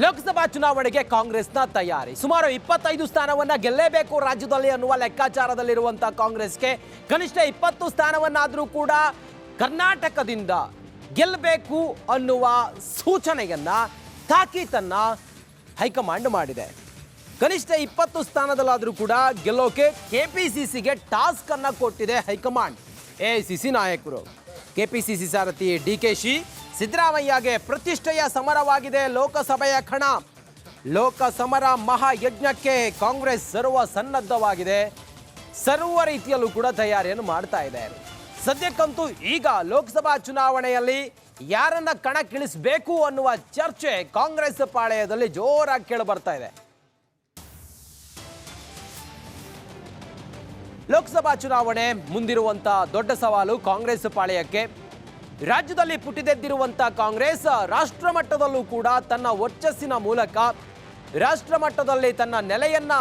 ಲೋಕಸಭಾ ಚುನಾವಣೆಗೆ ಕಾಂಗ್ರೆಸ್ನ ತಯಾರಿ. ಸುಮಾರು 25 ಸ್ಥಾನವನ್ನ ಗೆಲ್ಲೇಬೇಕು ರಾಜ್ಯದಲ್ಲಿ ಅನ್ನುವ ಲೆಕ್ಕಾಚಾರದಲ್ಲಿರುವಂತಹ ಕಾಂಗ್ರೆಸ್ಗೆ ಕನಿಷ್ಠ 20 ಸ್ಥಾನವನ್ನಾದರೂ ಕೂಡ ಕರ್ನಾಟಕದಿಂದ ಗೆಲ್ಲಬೇಕು ಅನ್ನುವ ಸೂಚನೆಯನ್ನ ತಾಕೀತನ್ನ ಹೈಕಮಾಂಡ್ ಮಾಡಿದೆ. ಕನಿಷ್ಠ 20 ಸ್ಥಾನದಲ್ಲಾದರೂ ಕೂಡ ಗೆಲ್ಲೋಕೆ ಕೆಪಿಸಿಸಿಗೆ ಟಾಸ್ಕ್ ಅನ್ನ ಕೊಟ್ಟಿದೆ ಹೈಕಮಾಂಡ್. ಎಐಸಿಸಿ ನಾಯಕರು ಕೆಪಿಸಿಸಿ ಸಾರಥಿ ಡಿಕೆಶಿ ಸಿದ್ದರಾಮಯ್ಯಗೆ ಪ್ರತಿಷ್ಠೆಯ ಸಮರವಾಗಿದೆ ಲೋಕಸಭೆಯ ಕಣ. ಲೋಕಸಮರ ಮಹಾಯಜ್ಞಕ್ಕೆ ಕಾಂಗ್ರೆಸ್ ಸರ್ವ ಸನ್ನದ್ಧವಾಗಿದೆ. ಸರ್ವ ರೀತಿಯಲ್ಲೂ ಕೂಡ ತಯಾರಿಯನ್ನು ಮಾಡ್ತಾ ಇದೆ. ಸದ್ಯಕ್ಕಂತೂ ಈಗ ಲೋಕಸಭಾ ಚುನಾವಣೆಯಲ್ಲಿ ಯಾರನ್ನ ಕಣಕ್ಕಿಳಿಸಬೇಕು ಅನ್ನುವ ಚರ್ಚೆ ಕಾಂಗ್ರೆಸ್ ಪಾಳೆಯದಲ್ಲಿ ಜೋರಾಗಿ ಕೇಳಿ ಬರ್ತಾ ಇದೆ. ಲೋಕಸಭಾ ಚುನಾವಣೆ ಮುಂದಿರುವಂತ ದೊಡ್ಡ ಸವಾಲು ಕಾಂಗ್ರೆಸ್ ಪಾಳೆಯಕ್ಕೆ. ರಾಜ್ಯದಲ್ಲಿ ಪುಟಿದೆದ್ದಿರುವಂತ ಕಾಂಗ್ರೆಸ್ ರಾಷ್ಟ್ರ ಮಟ್ಟದಲ್ಲೂ ಕೂಡ ತನ್ನ ವರ್ಚಸ್ಸಿನ ಮೂಲಕ ರಾಷ್ಟ್ರ ಮಟ್ಟದಲ್ಲಿ ತನ್ನ ನೆಲೆಯನ್ನ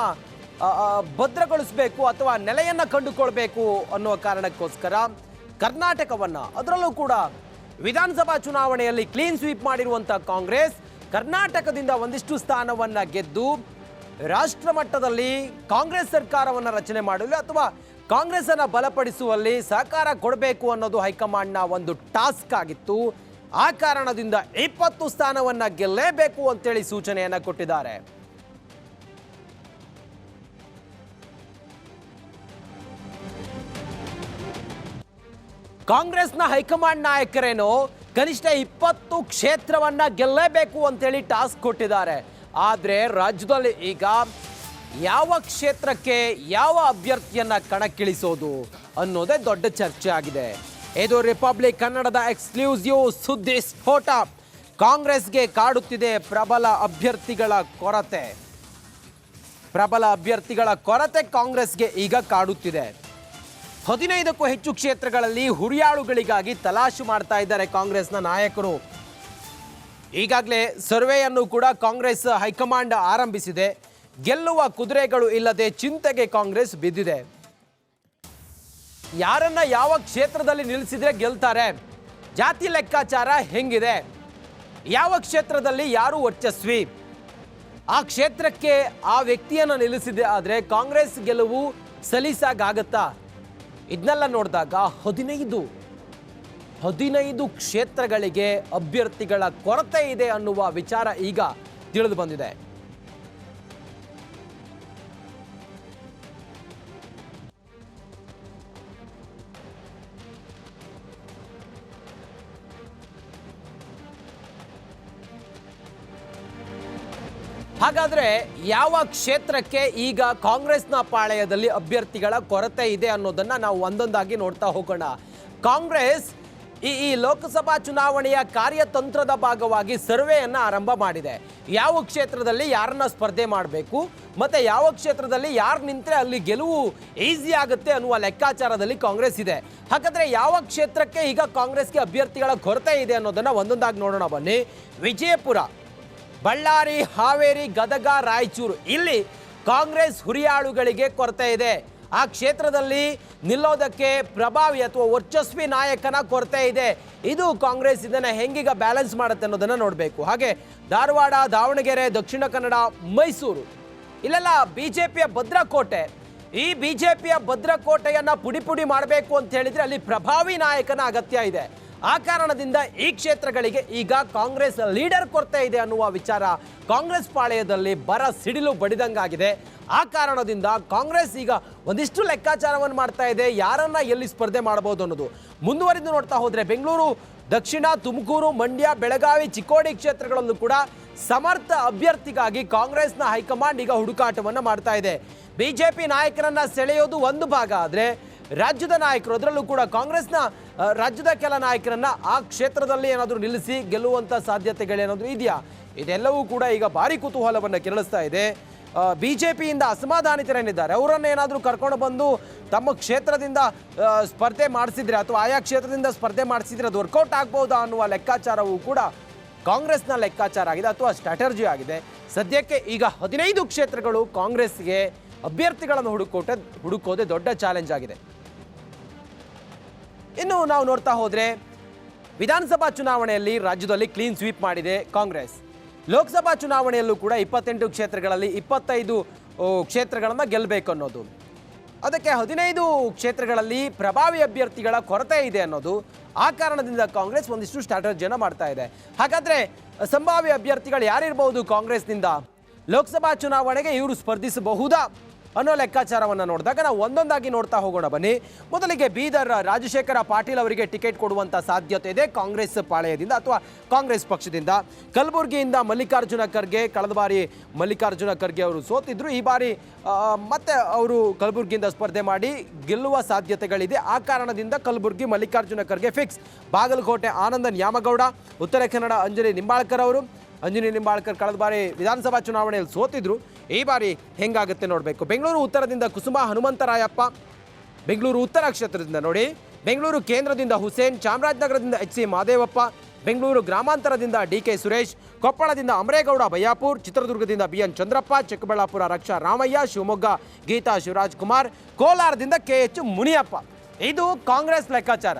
ಭದ್ರಗೊಳಿಸಬೇಕು ಅಥವಾ ನೆಲೆಯನ್ನ ಕಂಡುಕೊಳ್ಬೇಕು ಅನ್ನೋ ಕಾರಣಕ್ಕೋಸ್ಕರ ಕರ್ನಾಟಕವನ್ನ, ಅದರಲ್ಲೂ ಕೂಡ ವಿಧಾನಸಭಾ ಚುನಾವಣೆಯಲ್ಲಿ ಕ್ಲೀನ್ ಸ್ವೀಪ್ ಮಾಡಿರುವಂತ ಕಾಂಗ್ರೆಸ್ ಕರ್ನಾಟಕದಿಂದ ಒಂದಿಷ್ಟು ಸ್ಥಾನವನ್ನ ಗೆದ್ದು ರಾಷ್ಟ್ರ ಮಟ್ಟದಲ್ಲಿ ಕಾಂಗ್ರೆಸ್ ಸರ್ಕಾರವನ್ನು ರಚನೆ ಮಾಡಲು ಅಥವಾ ಕಾಂಗ್ರೆಸ್ ಅನ್ನು ಬಲಪಡಿಸುವಲ್ಲಿ ಸಹಕಾರ ಕೊಡಬೇಕು ಅನ್ನೋದು ಹೈಕಮಾಂಡ್ನ ಒಂದು ಟಾಸ್ಕ್ ಆಗಿತ್ತು. ಆ ಕಾರಣದಿಂದ 20 ಸ್ಥಾನವನ್ನ ಗೆಲ್ಲೇಬೇಕು ಅಂತೇಳಿ ಸೂಚನೆಯನ್ನ ಕೊಟ್ಟಿದ್ದಾರೆ. ಕಾಂಗ್ರೆಸ್ನ ಹೈಕಮಾಂಡ್ ನಾಯಕರೇನು ಕನಿಷ್ಠ 20 ಕ್ಷೇತ್ರವನ್ನ ಗೆಲ್ಲೇಬೇಕು ಅಂತೇಳಿ ಟಾಸ್ಕ್ ಕೊಟ್ಟಿದ್ದಾರೆ. ಆದರೆ ರಾಜ್ಯದಲ್ಲಿ ಈಗ ಯಾವ ಕ್ಷೇತ್ರಕ್ಕೆ ಯಾವ ಅಭ್ಯರ್ಥಿಯನ್ನ ಕಣಕ್ಕಿಳಿಸೋದು ಅನ್ನೋದೇ ದೊಡ್ಡ ಚರ್ಚೆ ಆಗಿದೆ. ಇದು ರಿಪಬ್ಲಿಕ್ ಕನ್ನಡದ ಎಕ್ಸ್ಕ್ಲೂಸಿವ್ ಸುದ್ದಿ ಸ್ಫೋಟ. ಕಾಂಗ್ರೆಸ್ಗೆ ಕಾಡುತ್ತಿದೆ ಪ್ರಬಲ ಅಭ್ಯರ್ಥಿಗಳ ಕೊರತೆ. ಪ್ರಬಲ ಅಭ್ಯರ್ಥಿಗಳ ಕೊರತೆ ಕಾಂಗ್ರೆಸ್ಗೆ ಈಗ ಕಾಡುತ್ತಿದೆ. 15ಕ್ಕೂ ಹೆಚ್ಚು ಕ್ಷೇತ್ರಗಳಲ್ಲಿ ಹುರಿಯಾಳುಗಳಿಗಾಗಿ ತಲಾಶು ಮಾಡ್ತಾ ಇದ್ದಾರೆ ಕಾಂಗ್ರೆಸ್ನ ನಾಯಕರು. ಈಗಾಗಲೇ ಸರ್ವೆಯನ್ನು ಕೂಡ ಕಾಂಗ್ರೆಸ್ ಹೈಕಮಾಂಡ್ ಆರಂಭಿಸಿದೆ. ಗೆಲ್ಲುವ ಕುದುರೆಗಳು ಇಲ್ಲದೆ ಚಿಂತೆಗೆ ಕಾಂಗ್ರೆಸ್ ಬಿದ್ದಿದೆ. ಯಾರನ್ನ ಯಾವ ಕ್ಷೇತ್ರದಲ್ಲಿ ನಿಲ್ಲಿಸಿದ್ರೆ ಗೆಲ್ತಾರೆ, ಜಾತಿ ಲೆಕ್ಕಾಚಾರ ಹೆಂಗಿದೆ, ಯಾವ ಕ್ಷೇತ್ರದಲ್ಲಿ ಯಾರು ವರ್ಚಸ್ವಿ, ಆ ಕ್ಷೇತ್ರಕ್ಕೆ ಆ ವ್ಯಕ್ತಿಯನ್ನು ನಿಲ್ಲಿಸಿದೆ ಆದರೆ ಕಾಂಗ್ರೆಸ್ ಗೆಲುವು ಸಲೀಸಾಗತ್ತಾ, ಇದನ್ನೆಲ್ಲ ನೋಡಿದಾಗ 15 ಕ್ಷೇತ್ರಗಳಿಗೆ ಅಭ್ಯರ್ಥಿಗಳ ಕೊರತೆ ಇದೆ ಅನ್ನುವ ವಿಚಾರ ಈಗ ತಿಳಿದು ಬಂದಿದೆ. ಹಾಗಾದ್ರೆ ಯಾವ ಕ್ಷೇತ್ರಕ್ಕೆ ಈಗ ಕಾಂಗ್ರೆಸ್ನ ಪಾಳೆಯದಲ್ಲಿ ಅಭ್ಯರ್ಥಿಗಳ ಕೊರತೆ ಇದೆ ಅನ್ನೋದನ್ನ ನಾವು ಒಂದೊಂದಾಗಿ ನೋಡ್ತಾ ಹೋಗೋಣ. ಕಾಂಗ್ರೆಸ್ ಈ ಲೋಕಸಭಾ ಚುನಾವಣೆಯ ಕಾರ್ಯತಂತ್ರದ ಭಾಗವಾಗಿ ಸರ್ವೆಯನ್ನು ಆರಂಭ ಮಾಡಿದೆ. ಯಾವ ಕ್ಷೇತ್ರದಲ್ಲಿ ಯಾರನ್ನ ಸ್ಪರ್ಧೆ ಮಾಡಬೇಕು ಮತ್ತೆ ಯಾವ ಕ್ಷೇತ್ರದಲ್ಲಿ ಯಾರು ನಿಂತರೆ ಅಲ್ಲಿ ಗೆಲುವು ಈಸಿ ಆಗುತ್ತೆ ಅನ್ನುವ ಲೆಕ್ಕಾಚಾರದಲ್ಲಿ ಕಾಂಗ್ರೆಸ್ ಇದೆ. ಹಾಗಾದ್ರೆ ಯಾವ ಕ್ಷೇತ್ರಕ್ಕೆ ಈಗ ಕಾಂಗ್ರೆಸ್ಗೆ ಅಭ್ಯರ್ಥಿಗಳ ಕೊರತೆ ಇದೆ ಅನ್ನೋದನ್ನ ಒಂದೊಂದಾಗಿ ನೋಡೋಣ ಬನ್ನಿ. ವಿಜಯಪುರ, ಬಳ್ಳಾರಿ, ಹಾವೇರಿ, ಗದಗ, ರಾಯಚೂರು, ಇಲ್ಲಿ ಕಾಂಗ್ರೆಸ್ ಹುರಿಯಾಳುಗಳಿಗೆ ಕೊರತೆ ಇದೆ. ಆ ಕ್ಷೇತ್ರದಲ್ಲಿ ನಿಲ್ಲೋದಕ್ಕೆ ಪ್ರಭಾವಿ ಅಥವಾ ವರ್ಚಸ್ವಿ ನಾಯಕನ ಕೊರತೆ ಇದೆ. ಇದು ಕಾಂಗ್ರೆಸ್ ಇದನ್ನ ಹೆಂಗೀಗ ಬ್ಯಾಲೆನ್ಸ್ ಮಾಡುತ್ತೆ ಅನ್ನೋದನ್ನ ನೋಡಬೇಕು. ಹಾಗೆ ಧಾರವಾಡ, ದಾವಣಗೆರೆ, ದಕ್ಷಿಣ ಕನ್ನಡ, ಮೈಸೂರು, ಇಲ್ಲೆಲ್ಲ ಬಿಜೆಪಿಯ ಭದ್ರಕೋಟೆ. ಈ ಬಿಜೆಪಿಯ ಭದ್ರಕೋಟೆಯನ್ನ ಪುಡಿ ಮಾಡಬೇಕು ಅಂತ ಹೇಳಿದ್ರೆ ಅಲ್ಲಿ ಪ್ರಭಾವಿ ನಾಯಕನ ಅಗತ್ಯ ಇದೆ. ಆ ಕಾರಣದಿಂದ ಈ ಕ್ಷೇತ್ರಗಳಿಗೆ ಈಗ ಕಾಂಗ್ರೆಸ್ ಲೀಡರ್ ಕೊರತೆ ಇದೆ ಅನ್ನುವ ವಿಚಾರ ಕಾಂಗ್ರೆಸ್ ಪಾಳೆಯದಲ್ಲಿ ಬರ ಸಿಡಿಲು ಬಡಿದಂಗಾಗಿದೆ. ಆ ಕಾರಣದಿಂದ ಕಾಂಗ್ರೆಸ್ ಈಗ ಒಂದಿಷ್ಟು ಲೆಕ್ಕಾಚಾರವನ್ನು ಮಾಡ್ತಾ ಇದೆ, ಯಾರನ್ನ ಎಲ್ಲಿ ಸ್ಪರ್ಧೆ ಮಾಡಬಹುದು ಅನ್ನೋದು. ಮುಂದುವರಿದು ನೋಡ್ತಾ ಹೋದ್ರೆ ಬೆಂಗಳೂರು ದಕ್ಷಿಣ, ತುಮಕೂರು, ಮಂಡ್ಯ, ಬೆಳಗಾವಿ, ಚಿಕ್ಕೋಡಿ ಕ್ಷೇತ್ರಗಳಲ್ಲೂ ಕೂಡ ಸಮರ್ಥ ಅಭ್ಯರ್ಥಿಗಾಗಿ ಕಾಂಗ್ರೆಸ್ನ ಹೈಕಮಾಂಡ್ ಈಗ ಹುಡುಕಾಟವನ್ನು ಮಾಡ್ತಾ ಇದೆ. ಬಿಜೆಪಿ ನಾಯಕರನ್ನ ಸೆಳೆಯೋದು ಒಂದು ಭಾಗ ಆದರೆ ರಾಜ್ಯದ ನಾಯಕರು, ಅದರಲ್ಲೂ ಕೂಡ ಕಾಂಗ್ರೆಸ್ನ ರಾಜ್ಯದ ಕೆಲ ನಾಯಕರನ್ನ ಆ ಕ್ಷೇತ್ರದಲ್ಲಿ ಏನಾದರೂ ನಿಲ್ಲಿಸಿ ಗೆಲ್ಲುವಂಥ ಸಾಧ್ಯತೆಗಳೇನಾದರೂ ಇದೆಯಾ, ಇದೆಲ್ಲವೂ ಕೂಡ ಈಗ ಭಾರಿ ಕುತೂಹಲವನ್ನು ಕೆರಳಿಸ್ತಾ ಇದೆ. ಬಿಜೆಪಿಯಿಂದ ಅಸಮಾಧಾನಿತರೇನಿದ್ದಾರೆ ಅವರನ್ನು ಏನಾದರೂ ಕರ್ಕೊಂಡು ಬಂದು ತಮ್ಮ ಕ್ಷೇತ್ರದಿಂದ ಸ್ಪರ್ಧೆ ಮಾಡಿಸಿದ್ರೆ ಅಥವಾ ಆಯಾ ಕ್ಷೇತ್ರದಿಂದ ಸ್ಪರ್ಧೆ ಮಾಡಿಸಿದ್ರೆ ಅದು ವರ್ಕೌಟ್ ಆಗ್ಬೋದಾ ಅನ್ನುವ ಲೆಕ್ಕಾಚಾರವೂ ಕೂಡ ಕಾಂಗ್ರೆಸ್ನ ಲೆಕ್ಕಾಚಾರ ಆಗಿದೆ ಅಥವಾ ಸ್ಟ್ರಾಟರ್ಜಿ ಆಗಿದೆ. ಸದ್ಯಕ್ಕೆ ಈಗ 15 ಕ್ಷೇತ್ರಗಳು ಕಾಂಗ್ರೆಸ್ಗೆ ಅಭ್ಯರ್ಥಿಗಳನ್ನು ಹುಡುಕೋದೇ ದೊಡ್ಡ ಚಾಲೆಂಜ್ ಆಗಿದೆ. ಇನ್ನು ನಾವು ನೋಡ್ತಾ ಹೋದ್ರೆ ವಿಧಾನಸಭಾ ಚುನಾವಣೆಯಲ್ಲಿ ರಾಜ್ಯದಲ್ಲಿ ಕ್ಲೀನ್ ಸ್ವೀಪ್ ಮಾಡಿದೆ ಕಾಂಗ್ರೆಸ್. ಲೋಕಸಭಾ ಚುನಾವಣೆಯಲ್ಲೂ ಕೂಡ 28 ಕ್ಷೇತ್ರಗಳಲ್ಲಿ 25 ಕ್ಷೇತ್ರಗಳನ್ನು ಗೆಲ್ಲಬೇಕು ಅನ್ನೋದು, ಅದಕ್ಕೆ 15 ಕ್ಷೇತ್ರಗಳಲ್ಲಿ ಪ್ರಭಾವಿ ಅಭ್ಯರ್ಥಿಗಳ ಕೊರತೆ ಇದೆ ಅನ್ನೋದು, ಆ ಕಾರಣದಿಂದ ಕಾಂಗ್ರೆಸ್ ಒಂದಿಷ್ಟು ಸ್ಟ್ರಾಟಜಿಯನ್ನು ಮಾಡ್ತಾ ಇದೆ. ಹಾಗಾದರೆ ಸಂಭಾವ್ಯ ಅಭ್ಯರ್ಥಿಗಳು ಯಾರಿರ್ಬೋದು ಕಾಂಗ್ರೆಸ್ನಿಂದ? ಲೋಕಸಭಾ ಚುನಾವಣೆಗೆ ಇವರು ಸ್ಪರ್ಧಿಸಬಹುದಾ ಅನ್ನೋ ಲೆಕ್ಕಾಚಾರವನ್ನು ನೋಡಿದಾಗ ನಾವು ಒಂದೊಂದಾಗಿ ನೋಡ್ತಾ ಹೋಗೋಣ ಬನ್ನಿ. ಮೊದಲಿಗೆ ಬೀದರ್ ರಾಜಶೇಖರ ಪಾಟೀಲ್ ಅವರಿಗೆ ಟಿಕೆಟ್ ಕೊಡುವಂಥ ಸಾಧ್ಯತೆ ಇದೆ ಕಾಂಗ್ರೆಸ್ ಪಾಳೆಯದಿಂದ ಅಥವಾ ಕಾಂಗ್ರೆಸ್ ಪಕ್ಷದಿಂದ. ಕಲಬುರಗಿಯಿಂದ ಮಲ್ಲಿಕಾರ್ಜುನ ಖರ್ಗೆ, ಕಳೆದ ಬಾರಿ ಮಲ್ಲಿಕಾರ್ಜುನ ಖರ್ಗೆ ಅವರು ಸೋತಿದ್ರು, ಈ ಬಾರಿ ಮತ್ತೆ ಅವರು ಕಲಬುರಗಿಯಿಂದ ಸ್ಪರ್ಧೆ ಮಾಡಿ ಗೆಲ್ಲುವ ಸಾಧ್ಯತೆಗಳಿದೆ. ಆ ಕಾರಣದಿಂದ ಕಲಬುರಗಿ ಮಲ್ಲಿಕಾರ್ಜುನ ಖರ್ಗೆ ಫಿಕ್ಸ್. ಬಾಗಲಕೋಟೆ ಆನಂದ ನ್ಯಾಮಗೌಡ, ಉತ್ತರ ಕನ್ನಡ ಅಂಜನಿ ನಿಂಬಾಳ್ಕರ್ ಅವರು. ಅಂಜನಿ ನಿಂಬಾಳ್ಕರ್ ಕಳೆದ ಬಾರಿ ವಿಧಾನಸಭಾ ಚುನಾವಣೆಯಲ್ಲಿ ಸೋತಿದ್ರು, ಈ ಬಾರಿ ಹೆಂಗಾಗುತ್ತೆ ನೋಡಬೇಕು. ಬೆಂಗಳೂರು ಉತ್ತರದಿಂದ ಕುಸುಮ ಹನುಮಂತರಾಯಪ್ಪ, ಬೆಂಗಳೂರು ಉತ್ತರ ಕ್ಷೇತ್ರದಿಂದ ನೋಡಿ. ಬೆಂಗಳೂರು ಕೇಂದ್ರದಿಂದ ಹುಸೇನ್, ಚಾಮರಾಜನಗರದಿಂದ HC ಮಾದೇವಪ್ಪ, ಬೆಂಗಳೂರು ಗ್ರಾಮಾಂತರದಿಂದ DK ಸುರೇಶ್, ಕೊಪ್ಪಳದಿಂದ ಅಮರೇಗೌಡ ಬಯ್ಯಾಪುರ್, ಚಿತ್ರದುರ್ಗದಿಂದ BN ಚಂದ್ರಪ್ಪ, ಚಿಕ್ಕಬಳ್ಳಾಪುರ ರಕ್ಷಾ ರಾಮಯ್ಯ, ಶಿವಮೊಗ್ಗ ಗೀತಾ ಶಿವರಾಜ್ ಕುಮಾರ್, ಕೋಲಾರದಿಂದ KH ಮುನಿಯಪ್ಪ. ಇದು ಕಾಂಗ್ರೆಸ್ ಲೆಕ್ಕಾಚಾರ.